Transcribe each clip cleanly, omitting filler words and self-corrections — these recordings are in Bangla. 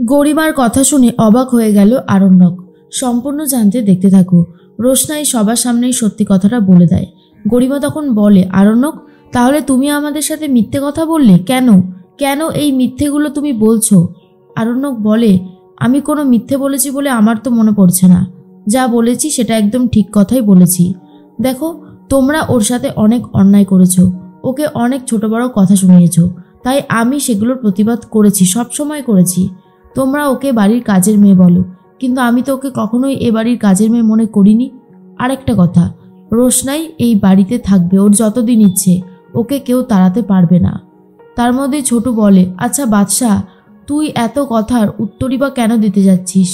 গরিমার কথা শুনে অবাক হয়ে গেল আরণ্যক। সম্পূর্ণ জানতে দেখতে থাকো। রোশনাই সবার সামনেই সত্যি কথাটা বলে দেয়। গরিমা তখন বলে, আরণ্যক, তাহলে তুমি আমাদের সাথে মিথ্যে কথা বললে কেন? কেন এই মিথ্যেগুলো তুমি বলছো? আরণ্যক বলে, আমি কোনো মিথ্যে বলেছি বলে আমার তো মনে পড়ছে না। যা বলেছি সেটা একদম ঠিক কথাই বলেছি। দেখো, তোমরা ওর সাথে অনেক অন্যায় করেছো, ওকে অনেক ছোট বড় কথা শুনিয়েছো, তাই আমি সেগুলোর প্রতিবাদ করেছি, সবসময় করেছি। তোমরা ওকে বাড়ির কাজের মেয়ে বলো, কিন্তু আমি তো ওকে কখনোই এ বাড়ির কাজের মেয়ে মনে করিনি। আরেকটা কথা, রোশনাই এই বাড়িতে থাকবে ওর যতদিন ইচ্ছে, ওকে কেউ তাড়াতে পারবে না। তার মধ্যে ছোটু বলে, আচ্ছা বাদশা, তুই এত কথার উত্তরই বা কেন দিতে যাচ্ছিস?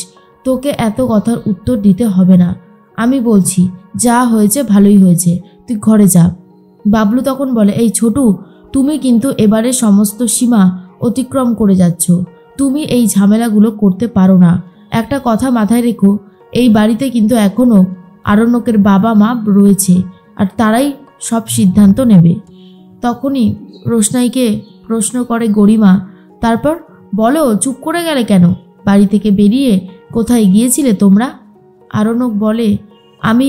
তোকে এত কথার উত্তর দিতে হবে না। আমি বলছি, যা হয়েছে ভালোই হয়েছে, তুই ঘরে যা। বাবলু তখন বলে, এই ছোটু, তুমি কিন্তু এবারে সমস্ত সীমা অতিক্রম করে যাচ্ছ। তুমি এই ঝামেলাগুলো করতে পারো না। একটা কথা মাথায় রেখো, এই বাড়িতে কিন্তু এখনও আরণ্যকের বাবা মা রয়েছে, আর তারাই সব সিদ্ধান্ত নেবে। তখনই রোশনাইকে প্রশ্ন করে গরিমা, তারপর বলো, চুপ করে গেলে কেন? বাড়ি থেকে বেরিয়ে কোথায় গিয়েছিলে তোমরা? আরণ্যক বলে, আমি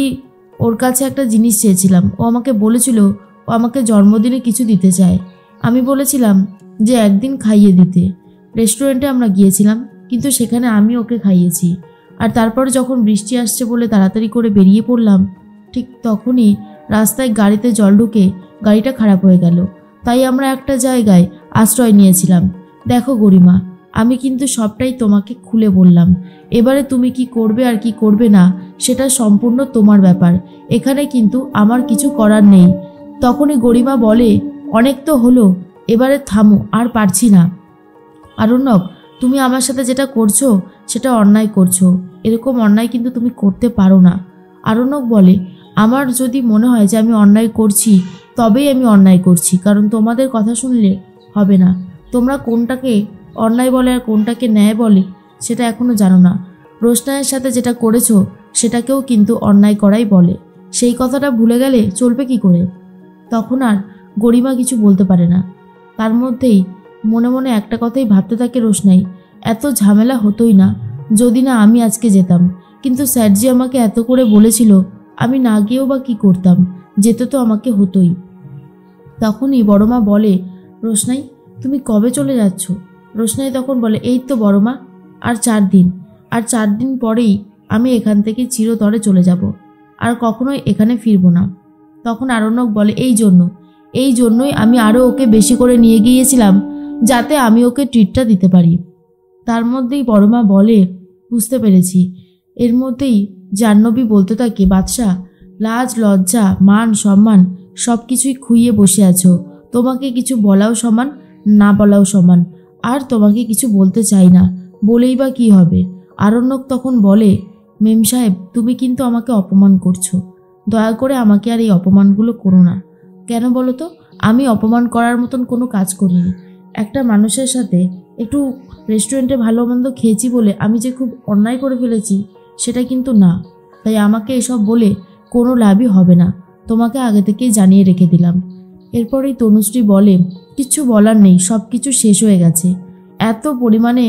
ওর কাছে একটা জিনিস চেয়েছিলাম। ও আমাকে বলেছিল ও আমাকে জন্মদিনে কিছু দিতে চায়। আমি বলেছিলাম যে একদিন খাইয়ে দিতে। রেস্টুরেন্টে আমরা গিয়েছিলাম, কিন্তু সেখানে আমি ওকে খাইয়েছি। আর তারপর যখন বৃষ্টি আসছে বলে তাড়াতাড়ি করে বেরিয়ে পড়লাম, ঠিক তখনই রাস্তায় গাড়িতে জল ঢুকে গাড়িটা খারাপ হয়ে গেল। তাই আমরা একটা জায়গায় আশ্রয় নিয়েছিলাম। দেখো গরিমা, আমি কিন্তু সবটাই তোমাকে খুলে বললাম। এবারে তুমি কি করবে আর কি করবে না সেটা সম্পূর্ণ তোমার ব্যাপার। এখানে কিন্তু আমার কিছু করার নেই। তখনই গরিমা বলে, অনেক তো হলো, এবারে থামো, আর পারছি না। আরণ্যক, তুমি আমার সাথে যেটা করছো সেটা অন্যায় করছো। এরকম অন্যায় কিন্তু তুমি করতে পারো না। আরণ্যক বলে, আমার যদি মনে হয় যে আমি অন্যায় করছি, তবেই আমি অন্যায় করছি, কারণ তোমাদের কথা শুনলে হবে না। তোমরা কোনটাকে অন্যায় বলে আর কোনটাকে ন্যায় বলে সেটা এখনও জানো না। রোশনাইয়ের সাথে যেটা করেছো সেটাকেও কিন্তু অন্যায় করাই বলে। সেই কথাটা ভুলে গেলে চলবে কি করে? তখন আর গরিমা কিছু বলতে পারে না। তার মধ্যেই মনে মনে একটা কথাই ভাবতে থাকে রোশনাই, এত ঝামেলা হতোই না যদি না আমি আজকে যেতাম। কিন্তু স্যারজি আমাকে এত করে বলেছিল, আমি না গিয়েও বা কী করতাম, যেতে তো আমাকে হতোই। তখনই বড়মা বলে, রোশনাই, তুমি কবে চলে যাচ্ছ? রোশনাই তখন বলে, এই তো বড়মা, আর 4 দিন। আর 4 দিন পরেই আমি এখান থেকে চিরতরে চলে যাব, আর কখনোই এখানে ফিরব না। তখন আরণ্যক বলে, এই জন্যই আমি আরও ওকে বেশি করে নিয়ে গিয়েছিলাম, যাতে আমি ওকে ট্রিটটা দিতে পারি। তার মধ্যেই বড়মা বলে, বুঝতে পেরেছি। এর মধ্যেই জাহ্নবী বলতে থাকে, বাদশা, লাজ লজ্জা মান সম্মান সব কিছুই খুইয়ে বসে আছো। তোমাকে কিছু বলাও সমান, না বলাও সমান। আর তোমাকে কিছু বলতে চাই না, বলেই বা কী হবে? আরণ্যক তখন বলে, মেম সাহেব, তুমি কিন্তু আমাকে অপমান করছো। দয়া করে আমাকে আর এই অপমানগুলো করো না। কেন বলো তো? আমি অপমান করার মতন কোনো কাজ করিনি। একটা মানুষের সাথে একটু রেস্টুরেন্টে ভালো মন্দ খেয়েছি বলে আমি যে খুব অন্যায় করে ফেলেছি সেটা কিন্তু না। তাই আমাকে এসব বলে কোনো লাভই হবে না, তোমাকে আগে থেকেই জানিয়ে রেখে দিলাম। এরপরেই তনুশ্রী বলে, কিচ্ছু বলার নেই, সব কিছু শেষ হয়ে গেছে। এত পরিমাণে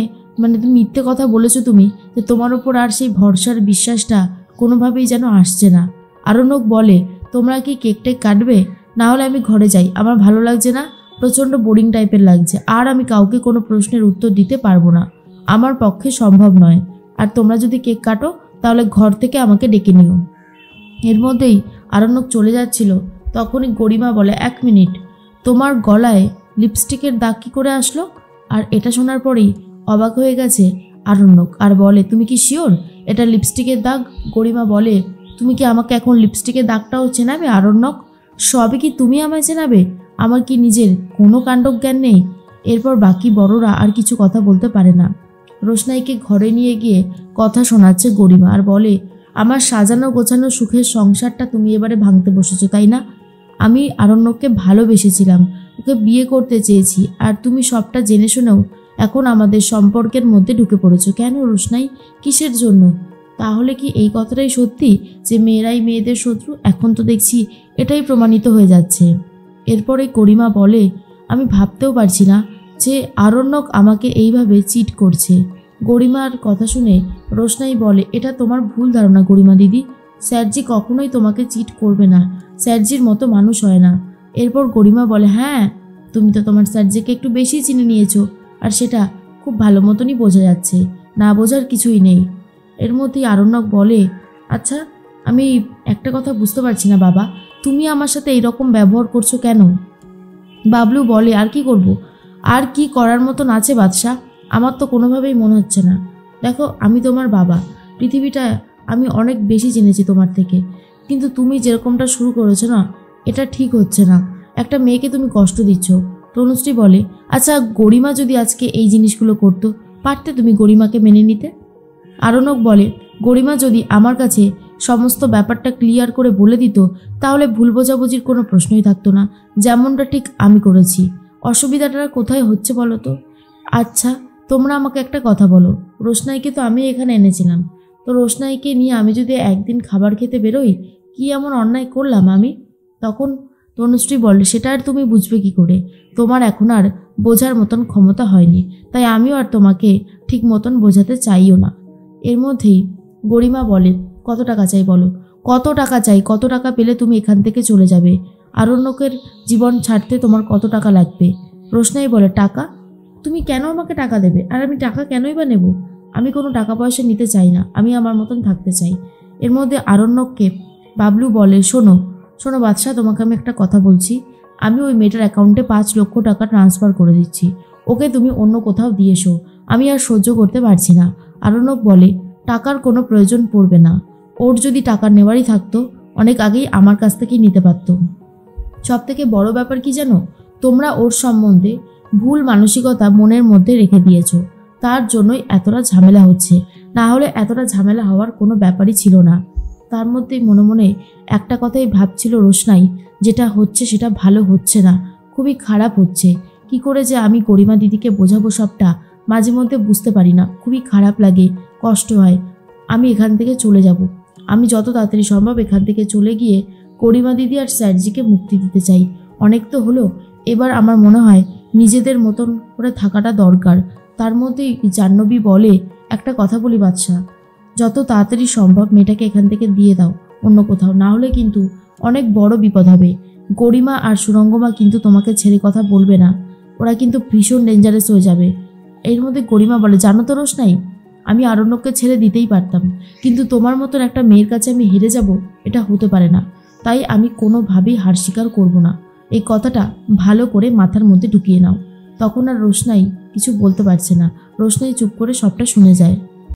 তুমি মিথ্যে কথা বলেছো তুমি, যে তোমার ওপর আর সেই ভরসার বিশ্বাসটা কোনোভাবেই যেন আসছে না। আরণ্যক বলে, তোমরা কি কেক টেক কাটবে? না হলে আমি ঘরে যাই, আমার ভালো লাগছে না, প্রচণ্ড বোরিং টাইপের লাগছে। আর আমি কাউকে কোনো প্রশ্নের উত্তর দিতে পারবো না, আমার পক্ষে সম্ভব নয়। আর তোমরা যদি কেক কাটো তাহলে ঘর থেকে আমাকে ডেকে নিও। এর মধ্যেই আরণ্যক চলে যাচ্ছিল, তখনই গরিমা বলে, 1 মিনিট, তোমার গলায় লিপস্টিকের দাগ কী করে আসলো? আর এটা শোনার পরেই অবাক হয়ে গেছে আরণ্যক, আর বলে, তুমি কি শিওর এটা লিপস্টিকের দাগ? গরিমা বলে, তুমি কি আমাকে এখন লিপস্টিকের দাগটাও চেনাবে আরণ্যক? সবে কি তুমি আমায় চেনাবে? আমার কি নিজের কোনো কাণ্ডজ্ঞান নেই? এরপর বাকি বড়রা আর কিছু কথা বলতে পারে না। রোশনাইকে ঘরে নিয়ে গিয়ে কথা শোনাচ্ছে গরিমা, আর বলে, আমার সাজানো গোছানো সুখের সংসারটা তুমি এবারে ভাঙতে বসেছো, তাই না? আমি আরণ্যককে ভালোবেসেছিলাম, ওকে বিয়ে করতে চেয়েছি, আর তুমি সবটা জেনে শুনেও এখন আমাদের সম্পর্কের মধ্যে ঢুকে পড়েছো। কেন রোশনাই, কিসের জন্য? তাহলে কি এই কথাটাই সত্যি যে মেয়েরাই মেয়েদের শত্রু? এখন তো দেখছি এটাই প্রমাণিত হয়ে যাচ্ছে। এরপরে গরিমা বলে, আমি ভাবতেও পারছি না যে আরণ্যক আমাকে এইভাবে চিট করছে। গরিমার কথা শুনে রোশনাই বলে, এটা তোমার ভুল ধারণা গরিমা দিদি, স্যারজি কখনোই তোমাকে চিট করবে না, স্যারজির মতো মানুষ হয় না। এরপর গরিমা বলে, হ্যাঁ তুমি তো তোমার স্যারজিকে একটু বেশি চিনে নিয়েছো, আর সেটা খুব ভালো মতনই বোঝা যাচ্ছে, না বোঝার কিছুই নেই। এর মধ্যেই আরণ্যক বলে, আচ্ছা আমি একটা কথা বুঝতে পারছি না বাবা, তুমি আমার সাথে এইরকম ব্যবহার করছো কেন? বাবলু বলে, আর কি করব, আর কি করার মতন আছে বাদশা, আমার তো কোনোভাবেই মনে হচ্ছে না। দেখো আমি তোমার বাবা, পৃথিবীটা আমি অনেক বেশি চিনেছি তোমার থেকে, কিন্তু তুমি যেরকমটা শুরু করেছো না, এটা ঠিক হচ্ছে না, একটা মেয়েকে তুমি কষ্ট দিচ্ছ। তনুশ্রী বলে, আচ্ছা গরিমা যদি আজকে এই জিনিসগুলো করতো, পারতে তুমি গরিমাকে মেনে নিতে? আরণ্যক বলে, গরিমা যদি আমার কাছে সমস্ত ব্যাপারটা ক্লিয়ার করে বলে দিত, তাহলে ভুল বোঝাবুঝির কোনো প্রশ্নই থাকতো না, যেমনটা ঠিক আমি করেছি। অসুবিধাটা কোথায় হচ্ছে বলো তো? আচ্ছা তোমরা আমাকে একটা কথা বলো, রোশনাইকে তো আমি এখানে এনেছিলাম, তো রোশনাইকে নিয়ে আমি যদি একদিন খাবার খেতে বেরোই, কি এমন অন্যায় করলাম আমি? তখন তনুশ্রী বলে, সেটা আর তুমি বুঝবে কি করে, তোমার এখন আর বোঝার মতন ক্ষমতা হয়নি, তাই আমিও আর তোমাকে ঠিক মতন বোঝাতে চাইও না। এর মধ্যেই গরিমা বলে, কত টাকা চাই বলো, কত টাকা চাই, কত টাকা পেলে তুমি এখান থেকে চলে যাবে? আরণ্যকের জীবন ছাড়তে তোমার কত টাকা লাগবে? রোশনাই বলে, টাকা? তুমি কেন আমাকে টাকা দেবে, আর আমি টাকা কেনই বা নেব? আমি কোনো টাকা পয়সা নিতে চাই না, আমি আমার মতন থাকতে চাই। এর মধ্যে আরণ্যককে বাবলু বলে, শোনো শোনো বাদশা, তোমাকে আমি একটা কথা বলছি, আমি ওই মেয়েটার অ্যাকাউন্টে 5 লক্ষ টাকা ট্রান্সফার করে দিচ্ছি, ওকে তুমি অন্য কোথাও দিয়ে এসো, আমি আর সহ্য করতে পারছি না। আরণ্যক বলে, টাকার কোনো প্রয়োজন পড়বে না, ওর যদি টাকা নেওয়ারই থাকতো অনেক আগেই আমার কাছ থেকেই নিতে পারত। সব থেকে বড় ব্যাপার কি জানো, তোমরা ওর সম্বন্ধে ভুল মানসিকতা মনের মধ্যে রেখে দিয়েছ, তার জন্যই এতটা ঝামেলা হচ্ছে, না হলে এতটা ঝামেলা হওয়ার কোনো ব্যাপারই ছিল না। তার মধ্যেই মনে মনে একটা কথাই ভাবছিল রোশনাই, যেটা হচ্ছে সেটা ভালো হচ্ছে না, খুবই খারাপ হচ্ছে, কি করে যে আমি গরিমা দিদিকে বোঝাবো সবটা মাঝে মধ্যে বুঝতে পারি না, খুবই খারাপ লাগে, কষ্ট হয়। আমি এখান থেকে চলে যাব, আমি যত তাড়াতাড়ি সম্ভব এখান থেকে চলে গিয়ে গরিমা দিদি আর স্যারজিকে মুক্তি দিতে চাই। অনেক তো হলো, এবার আমার মনে হয় নিজেদের মতন করে থাকাটা দরকার। তার মধ্যেই জাহ্নবী বলে, একটা কথা বলি বাদশা, যত তাড়াতাড়ি সম্ভব মেয়েটাকে এখান থেকে দিয়ে দাও অন্য কোথাও, না হলে কিন্তু অনেক বড় বিপদ হবে। গরিমা আর সুরঙ্গমা কিন্তু তোমাকে ছেড়ে কথা বলবে না, ওরা কিন্তু ভীষণ ডেঞ্জারাস হয়ে যাবে। এর মধ্যে গরিমা বলে, জানো তো রোশনাই, আমি আরণ্যককে ছেড়ে দিতেই পারতাম, কিন্তু তোমার মতন একটা মেয়ের কাছে আমি হেরে যাব, এটা হতে পারে না, তাই আমি কোনোভাবেই হার স্বীকার করব না। এই কথাটা ভালো করে মাথার মধ্যে ঢুকিয়ে নাও। তখন আর রোশনাই কিছু বলতে পারছে না, রোশনাই চুপ করে সবটা শুনে যায়।